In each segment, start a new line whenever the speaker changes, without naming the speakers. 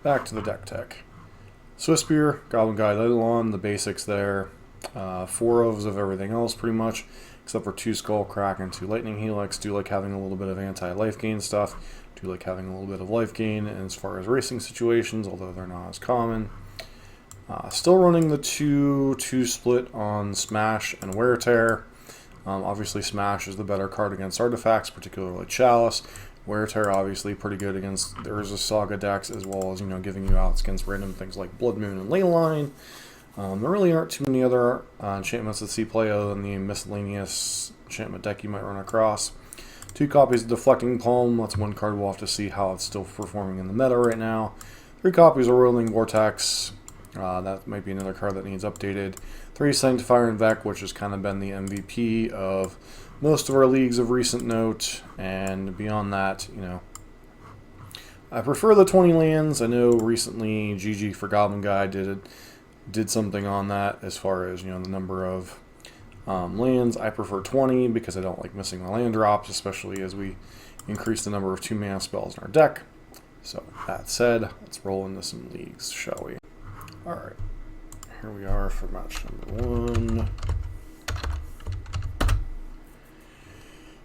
back to the deck tech. Swiftspear, Goblin Guide, Eidolon, the basics there. 4 ofs of everything else pretty much, except for 2 Skull Crack and 2 Lightning Helix. Do like having a little bit of anti-life gain stuff. Do like having a little bit of life gain as far as racing situations, although they're not as common. Still running the 2 split on Smash and Wear Tear. Obviously Smash is the better card against artifacts, particularly Chalice. Wear Tear obviously pretty good against Urza Saga decks, as well as, giving you outs against random things like Blood Moon and Leyline. There really aren't too many other enchantments that see play other than the miscellaneous enchantment deck you might run across. 2 copies of Deflecting Palm, that's 1 card we'll have to see how it's still performing in the meta right now. 3 copies of Whirling Vortex, that might be another card that needs updated. 3 Sanctifier and Vec, which has kind of been the MVP of most of our leagues of recent note, and beyond that, I prefer the 20 lands. I know recently GG for Goblin Guy did something on that as far as, the number of lands. I prefer 20 because I don't like missing the land drops, especially as we increase the number of 2-mana spells in our deck. So, that said, let's roll into some leagues, shall we? Alright, here we are for match number 1.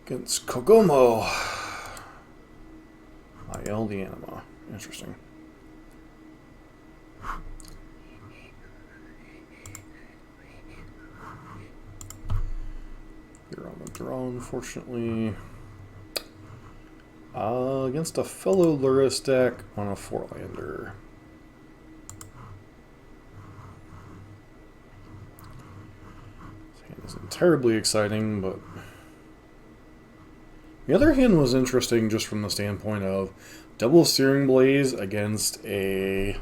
Against Kogomo. IL the Anima. Interesting. You're on the draw, unfortunately. Against a fellow Luris deck on a 4-lander. This hand isn't terribly exciting, but the other hand was interesting just from the standpoint of double Searing Blaze against a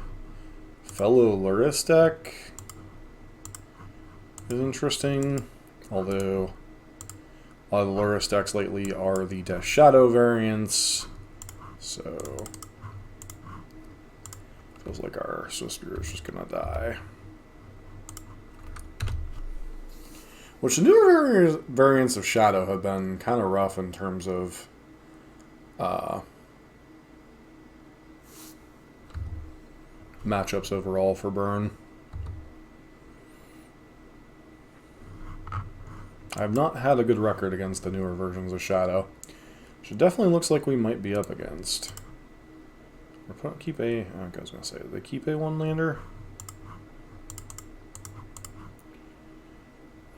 fellow Luris deck is interesting, although a lot of the Luris decks lately are the Grxis Shadow variants, so feels like our Swiftspear is just gonna die. Which the newer variants of Shadow have been kind of rough in terms of matchups overall for Burn. I have not had a good record against the newer versions of Shadow, which it definitely looks like we might be up against. Keep a, I was going to say, do they keep a 1-lander?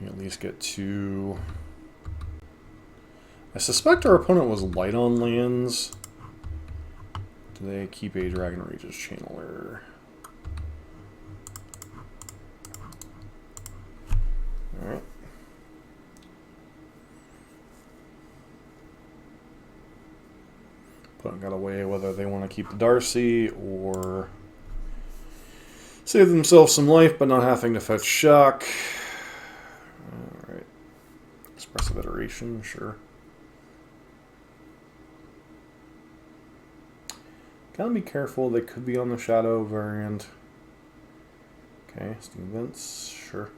At least get 2. I suspect our opponent was light on lands. Do they keep a Dragon Rage's Channeler? Alright. Opponent got away whether they want to keep the Darcy or save themselves some life but not having to fetch Shock. Alright. Expressive Iteration, sure. Gotta be careful, they could be on the Shadow variant. Okay, Steam Vents, sure.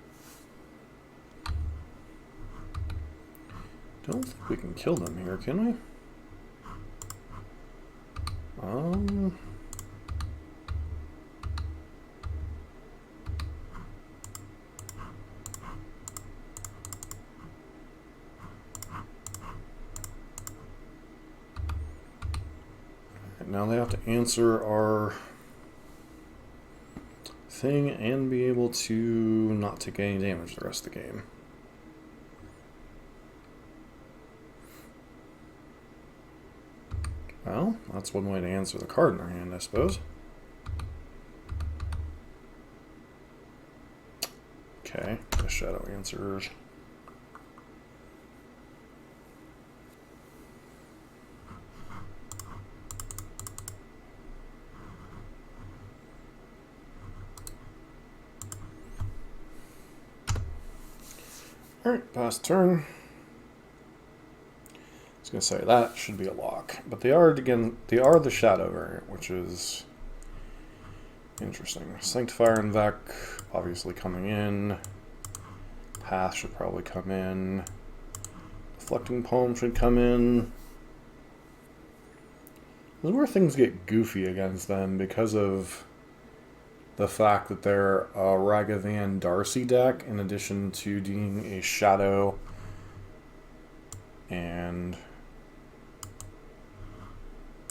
Don't think we can kill them here, can we? Now they have to answer our thing and be able to not take any damage the rest of the game. Well, that's one way to answer the card in their hand, I suppose. Okay, the Shadow answers. Alright, pass turn. I was going to say that should be a lock, but they are the Shadow variant, which is interesting. Sanctifier and Vec obviously coming in. Path should probably come in. Deflecting Palm should come in. This is where things get goofy against them because of the fact that they're a Ragavan Darcy deck in addition to being a Shadow and I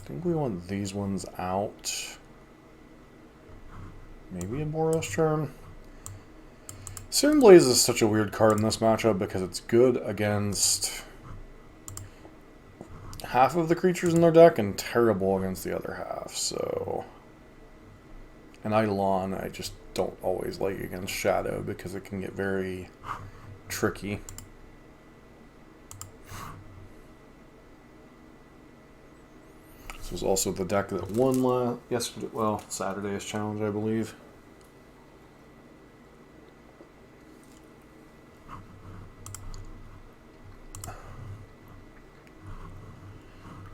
think we want these ones out. Maybe a Boros Burn. Searing Blaze is such a weird card in this matchup because it's good against half of the creatures in their deck and terrible against the other half, so... And Eidolon I just don't always like against Shadow because it can get very tricky. This was also the deck that won yesterday, well, Saturday's challenge, I believe.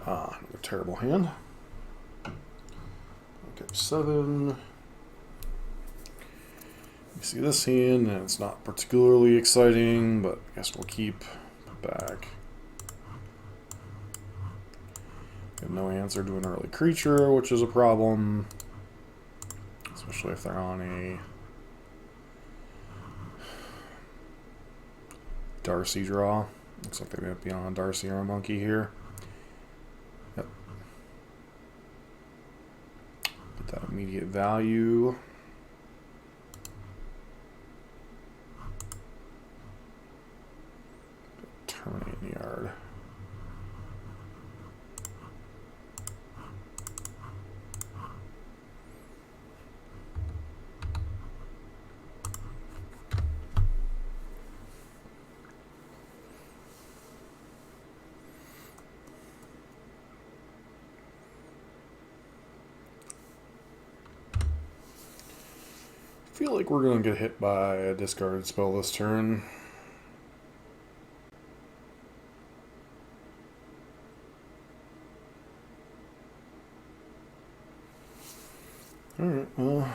Another terrible hand. Okay, 7. You see this hand, and it's not particularly exciting, but I guess we'll keep it back. We have no answer to an early creature, which is a problem, especially if they're on a Darcy draw. Looks like they might be on a Darcy or a Monkey here. Yep. Get that immediate value. Terminate in the yard. I feel like we're going to get hit by a discarded spell this turn. Alright, well...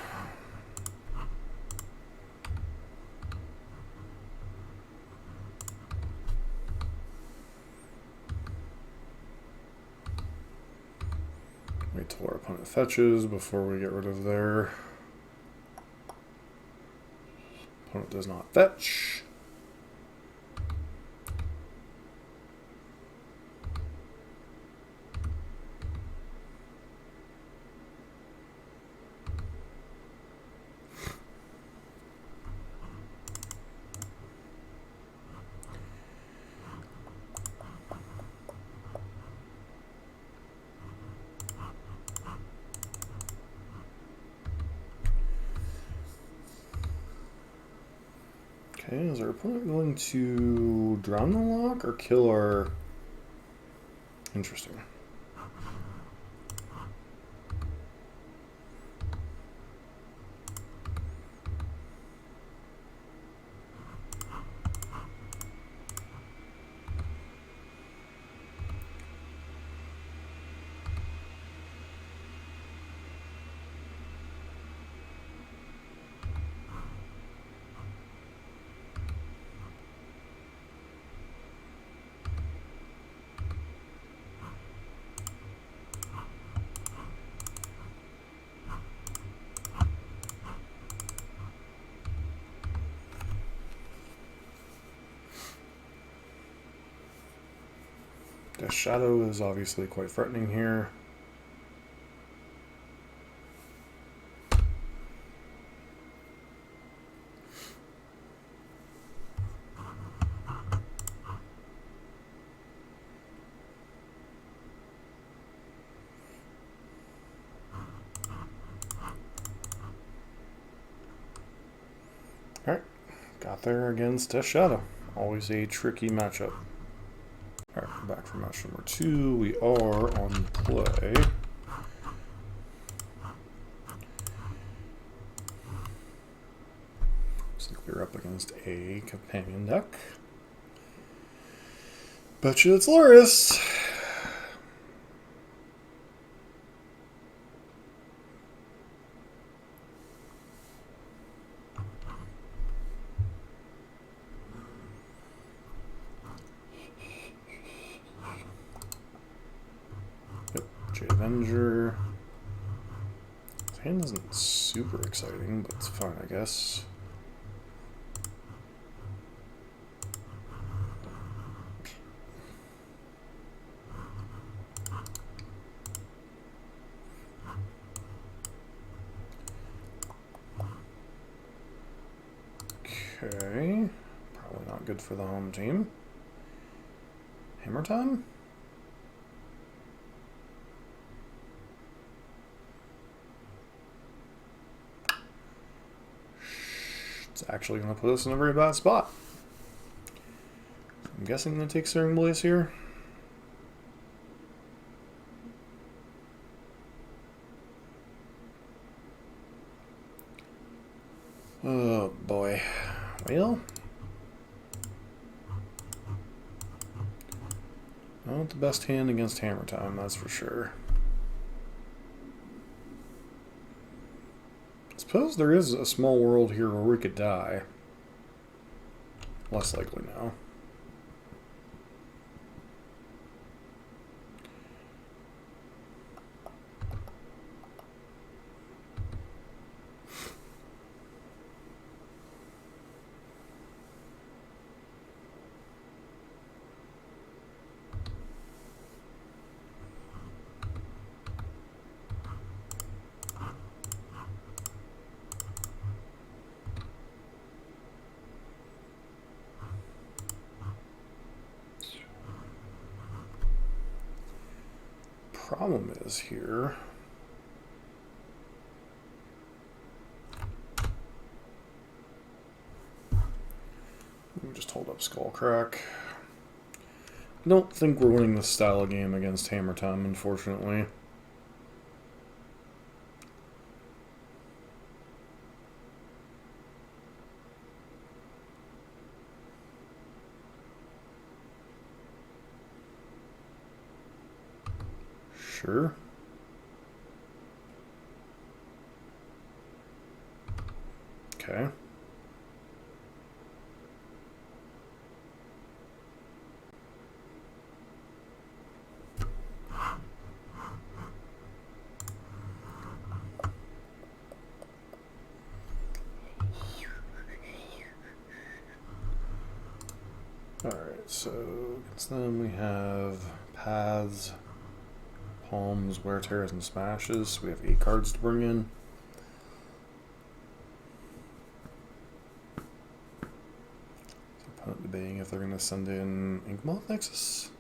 Wait till our opponent fetches before we get rid of their... Opponent does not fetch. Okay, is our opponent going to drown the lock or kill our... Interesting. The Shadow is obviously quite threatening here. Alright, got there against a Shadow. Always a tricky matchup. Alright, we're back for match number 2. We are on play. Looks like we're up against a companion deck. Bet you it's Loris. Jade Avenger. His hand isn't super exciting, but it's fine, I guess. Okay, probably not good for the home team. Hammer time? It's actually going to put us in a very bad spot. I'm guessing I'm going to take Searing Blaze here. Oh boy. Well, not the best hand against Hammer Time, that's for sure. I suppose there is a small world here where we could die. Less likely now. Problem is here. Let me just hold up Skullcrack. I don't think we're winning this style of game against Hammer Time, unfortunately. Sure. Okay. Alright, so against them we have Paths, Palms, Wear Tears, and Smashes. So we have 8 cards to bring in. So opponent debating if they're going to send in Inkmoth Nexus.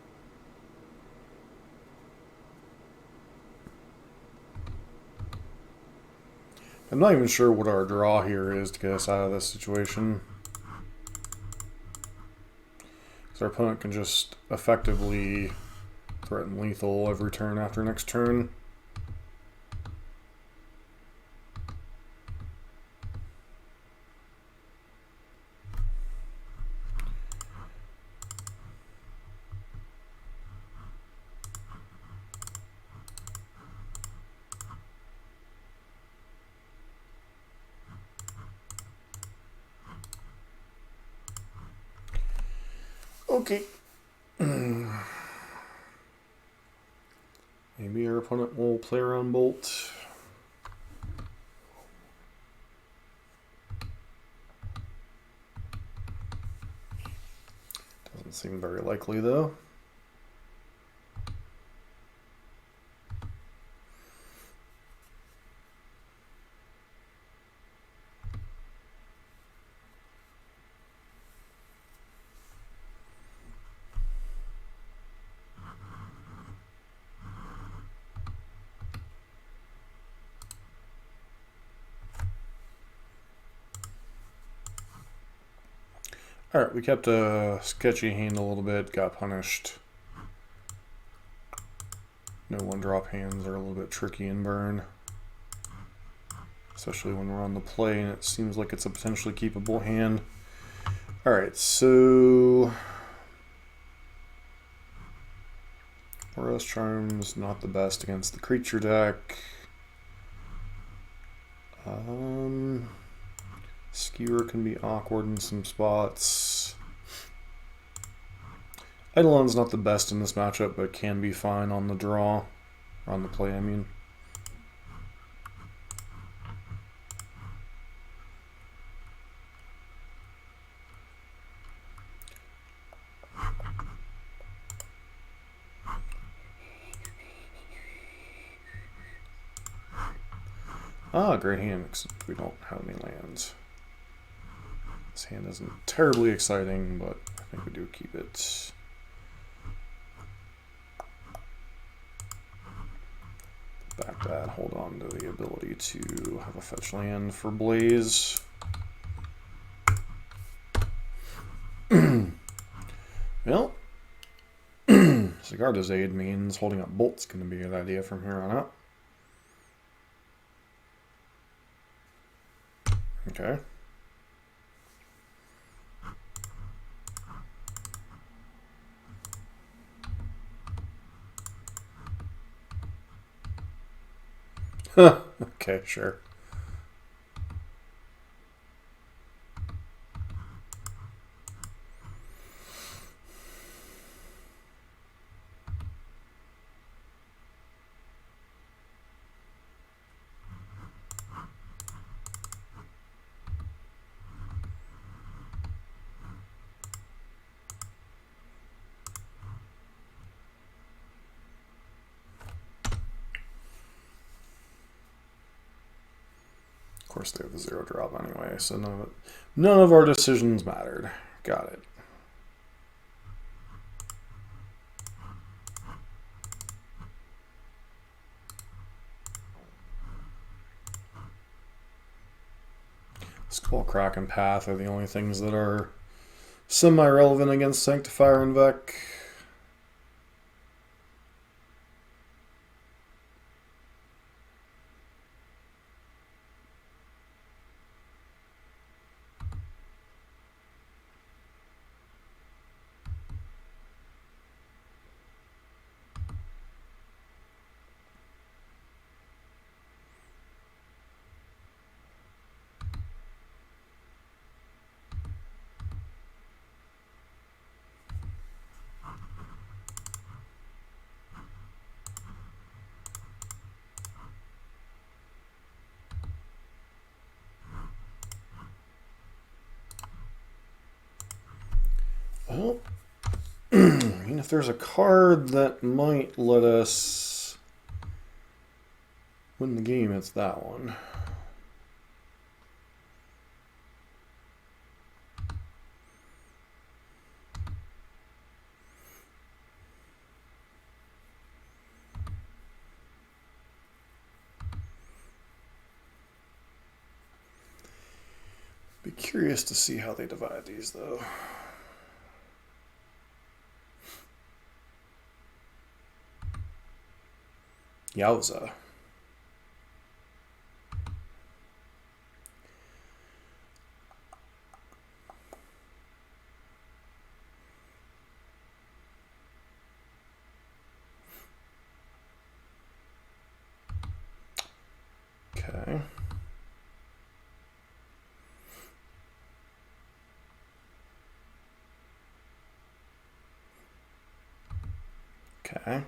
I'm not even sure what our draw here is to get us out of this situation. Because our opponent can just effectively threaten lethal every turn after next turn. Okay. Maybe our opponent will play around Bolt. Doesn't seem very likely though. Alright, we kept a sketchy hand a little bit, got punished. No one-drop hands are a little bit tricky in Burn. Especially when we're on the play and it seems like it's a potentially keepable hand. Alright, so... Boros Charm's not the best against the creature deck. Skewer can be awkward in some spots. Eidolon's not the best in this matchup, but can be fine on the draw. On the play, I mean. Ah, great hand, except we don't have any lands. This hand isn't terribly exciting, but I think we do keep it. Back that, hold on to the ability to have a fetch land for Blaze. Well, Sigarda's Aid means holding up Bolt's going to be a good idea from here on out. Okay. Okay, sure. Of course, they have the 0 drop anyway, so none of our decisions mattered. Got it. Skull Crack and Path are the only things that are semi-relevant against Sanctifier and Vec. Well, I mean, if there's a card that might let us win the game, it's that one. Be curious to see how they divide these, though. Yowza. Okay. Okay.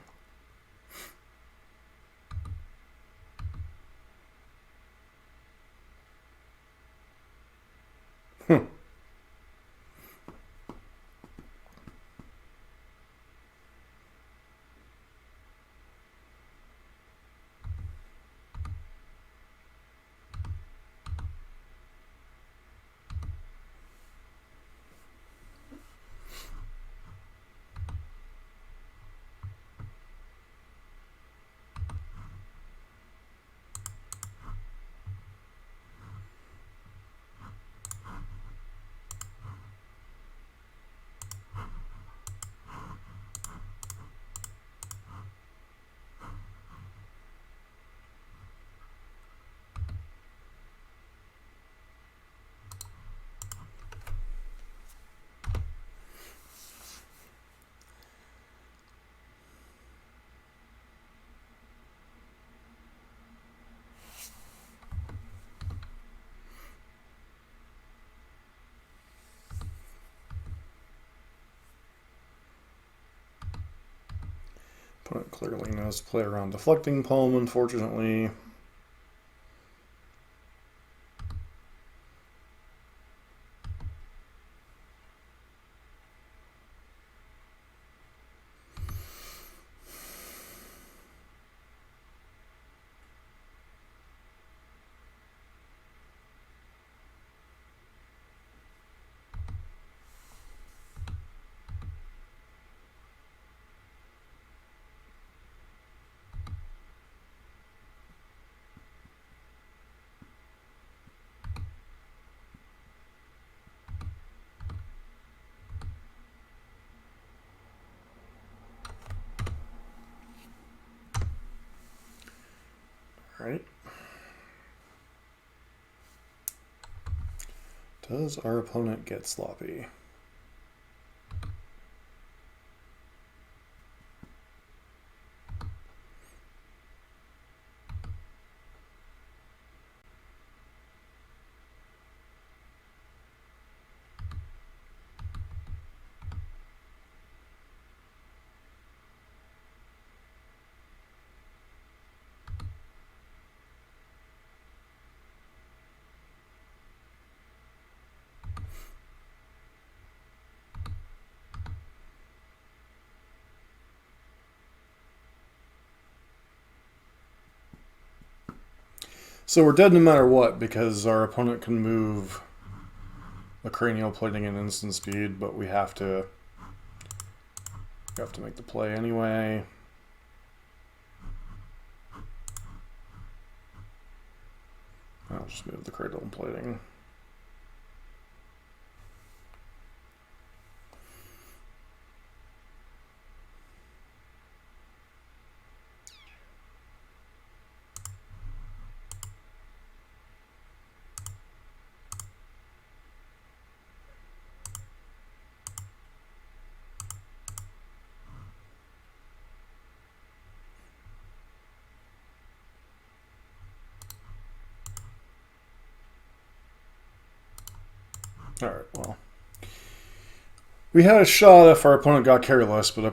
Opponent clearly knows to play around Deflecting Palm, unfortunately. Alright. Does our opponent get sloppy? So we're dead no matter what, because our opponent can move the cranial plating at instant speed, but we have to make the play anyway. I'll just move the cradle and plating. Alright, well. We had a shot if our opponent got careless, but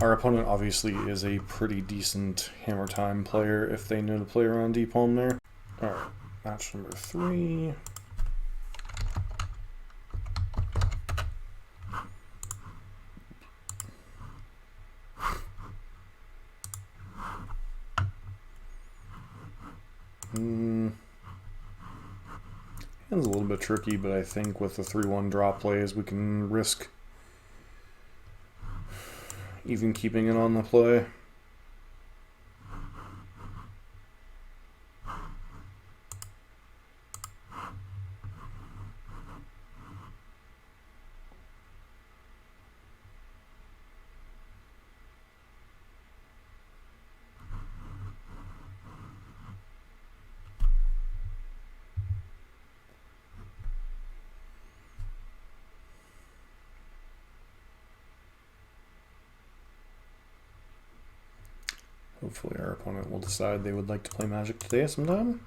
our opponent obviously is a pretty decent Hammer Time player if they know to play around D-Palm there. Alright, match number 3. Hand's a little bit tricky, but I think with the 3-1 draw plays we can risk even keeping it on the play. Hopefully our opponent will decide they would like to play Magic today sometime.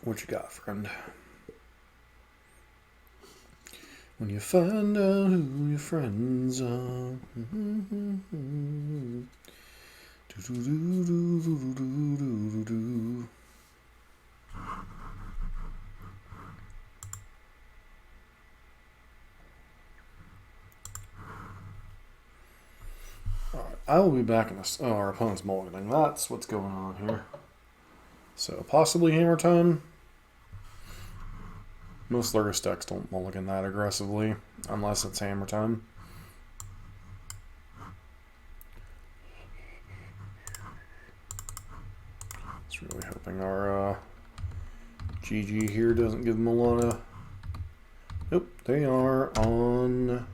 What you got, friend? When you find out who your friends are. Alright, I will be back in a... Oh, our opponent's mulliganing. That's what's going on here. So, possibly Hammer Time. Most Lurrus decks don't mulligan that aggressively, unless it's Hammer Time. It's really hoping our GG here doesn't give them a lot of... Nope, they are on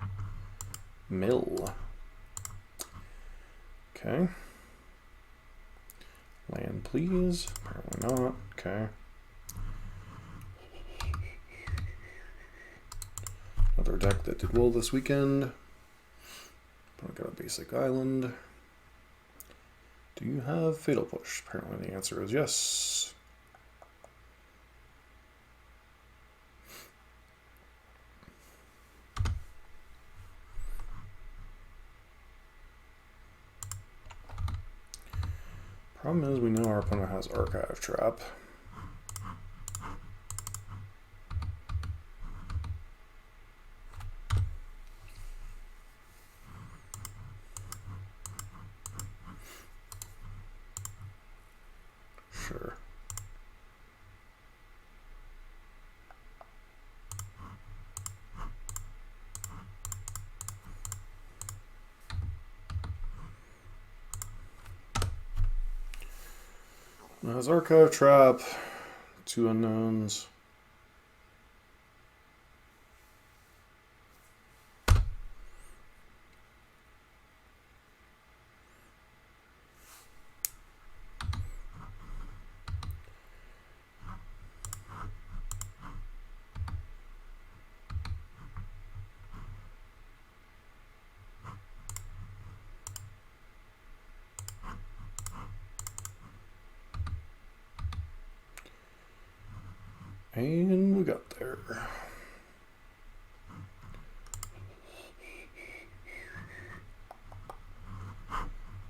Mill. Okay. Land, please. Apparently not. Okay. Another deck that did well this weekend. Don't got a basic island. Do you have Fatal Push? Apparently the answer is yes. Problem is we know our opponent has Archive Trap. Sure. Has Archive Trap, 2 unknowns. And we got there.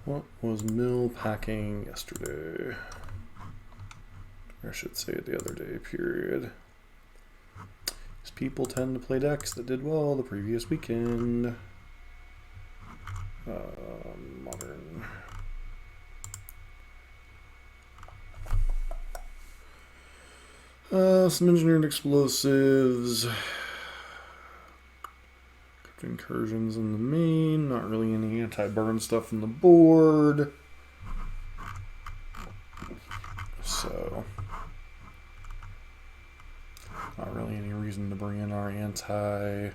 What was Mill packing yesterday? Or I should say the other day, period. These people tend to play decks that did well the previous weekend. Modern. Some engineered explosives. Incursions in the main. Not really any anti-burn stuff on the board. So, not really any reason to bring in our anti-whatever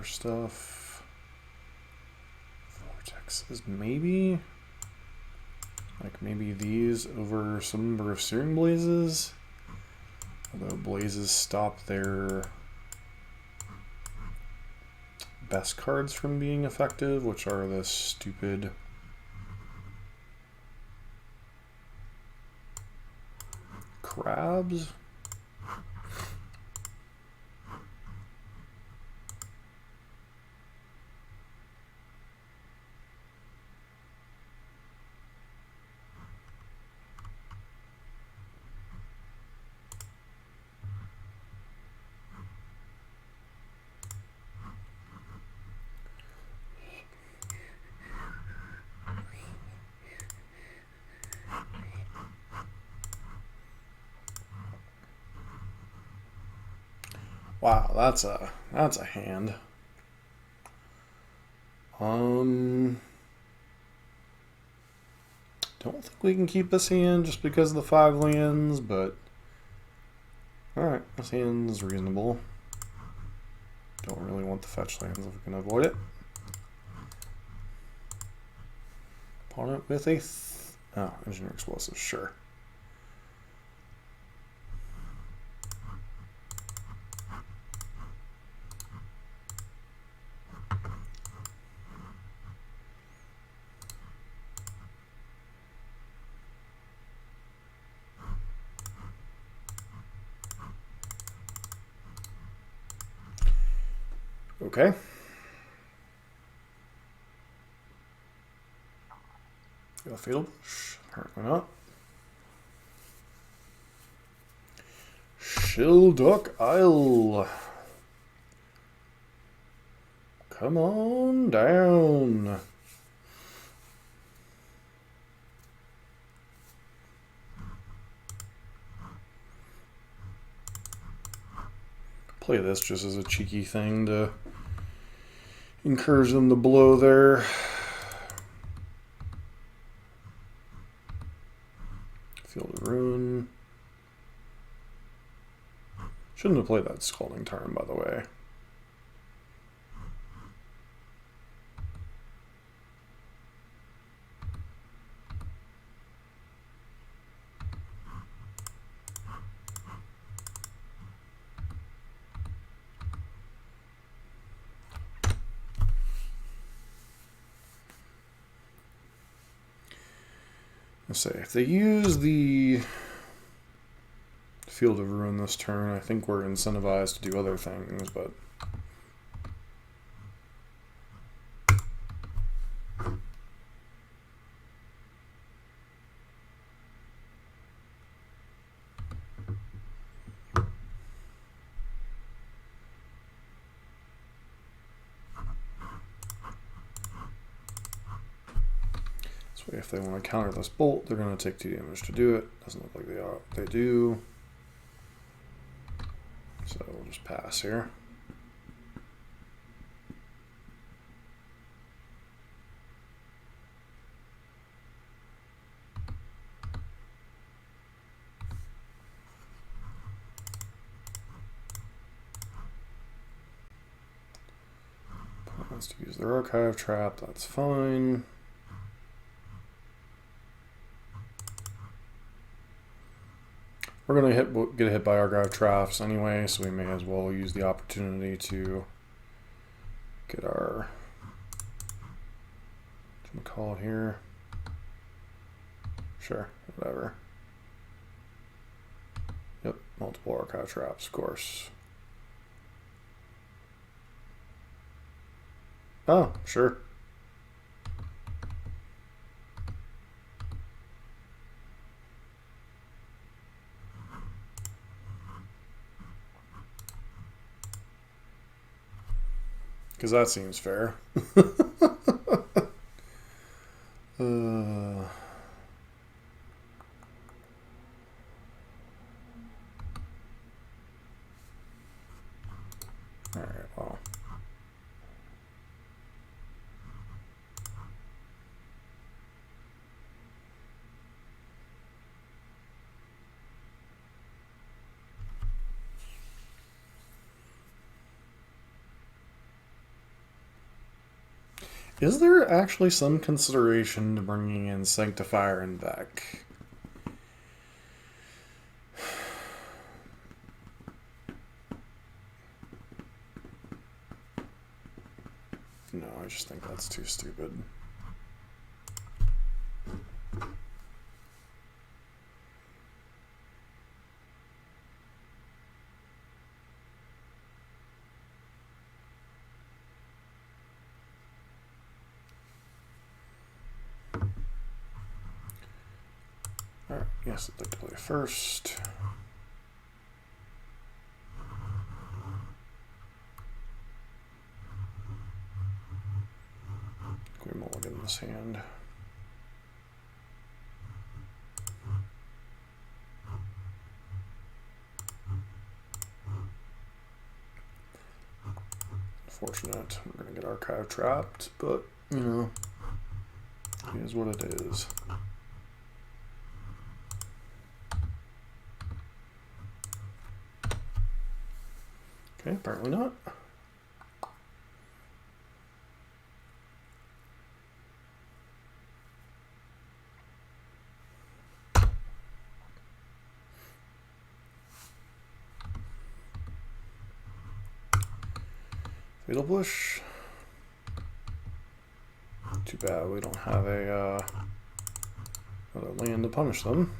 stuff. Vortexes, maybe? Like maybe these over some number of Searing Blazes? Although Blazes stop their best cards from being effective, which are the stupid crabs. Wow, that's a hand. Don't think we can keep this hand just because of the 5 lands, but alright, this hand's reasonable. Don't really want the fetch lands if we can avoid it. Opponent with a engineer explosives, sure. Okay. Got a Fatal Push? Apparently not. Shilduck Isle. Come on down. Play this just as a cheeky thing to encourage them to blow there. Field of Ruin. Shouldn't have played that Scalding Tarn, by the way. Let's say if they use the Field of Ruin this turn, I think we're incentivized to do other things, but if they want to counter this bolt, they're going to take 2 damage to do it. Doesn't look like they do. So we'll just pass here. Opponent wants to use their archive trap, that's fine. We're going to get hit by archive traps anyway, so we may as well use the opportunity to get our, what do we call it here? Sure, whatever. Yep, multiple archive traps, of course. Oh, sure. Because that seems fair. Alright, well. Is there actually some consideration to bringing in Sanctifier and Vec? No, I just think that's too stupid. Alright, yes, I'd like to play first. We mulligan this hand. Unfortunate, we're going to get archive trapped, but, you know, it is what it is. Okay, apparently not. Fatal Bush. Too bad we don't have a another land to punish them.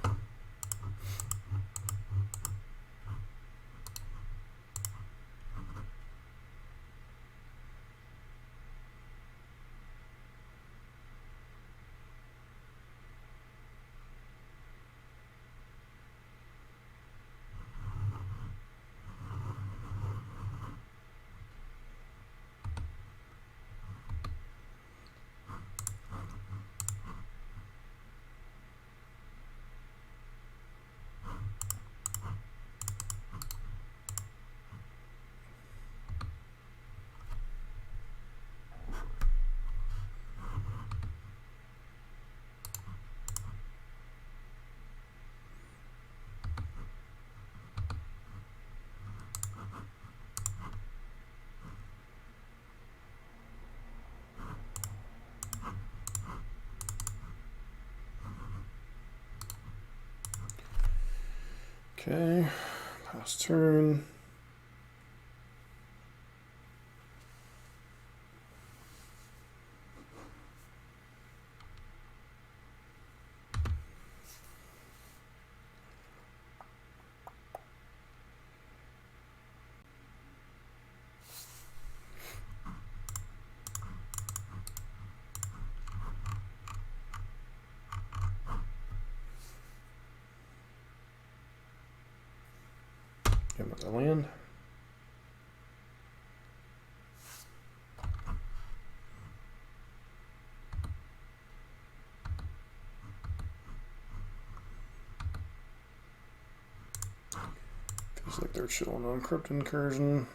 Okay, pass turn. Another land. Feels like they're chilling on Crypt Incursion.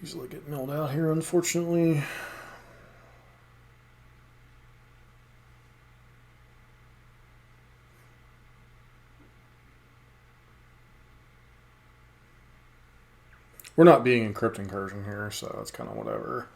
Easily get milled out here, unfortunately. We're not being in Crypt Incursion here, so it's kind of whatever.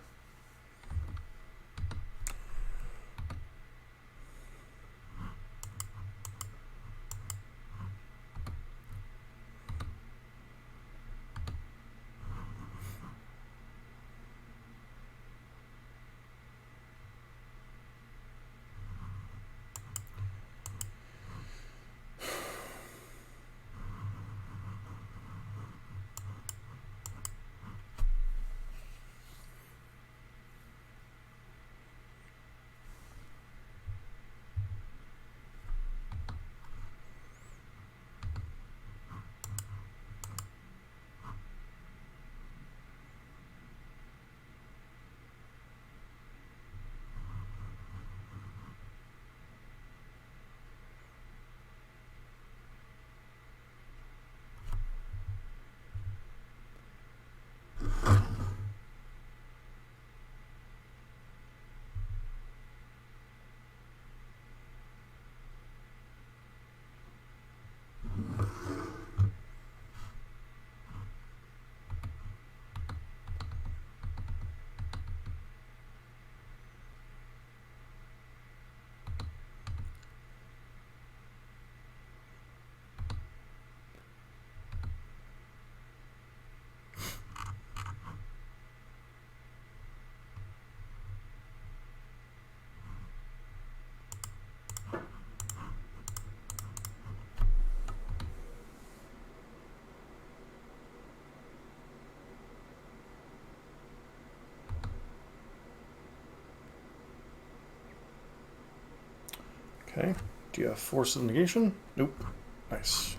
Okay. Do you have Force of Negation? Nope. Nice.